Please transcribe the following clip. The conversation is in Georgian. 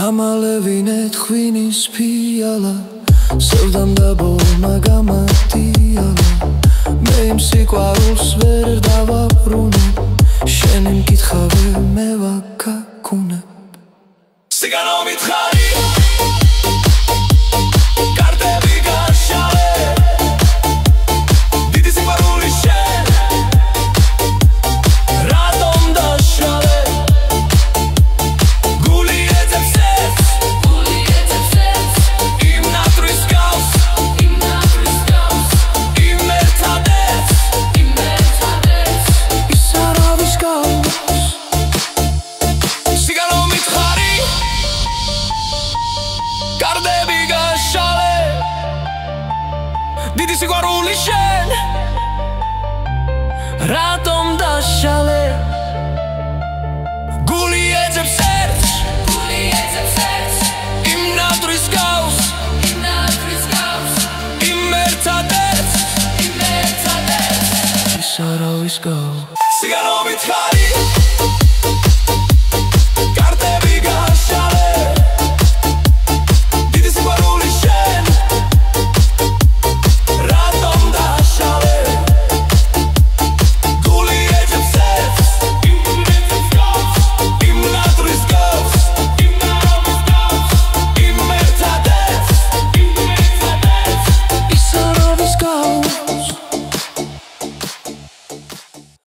გამალევინე თქვინის ფიალა სევდამ და ბოლმა გამატიალა მე იმ სიყვარულს ვერ დავაბრუნებ შენი მკითხავე მე ვაგაგუნებ სიგანო მითხარი კარტები გაშალე დიდი სიყვარული შენ რატომ დაშალე დიდი სიყვარული შენ რატომ დაშალე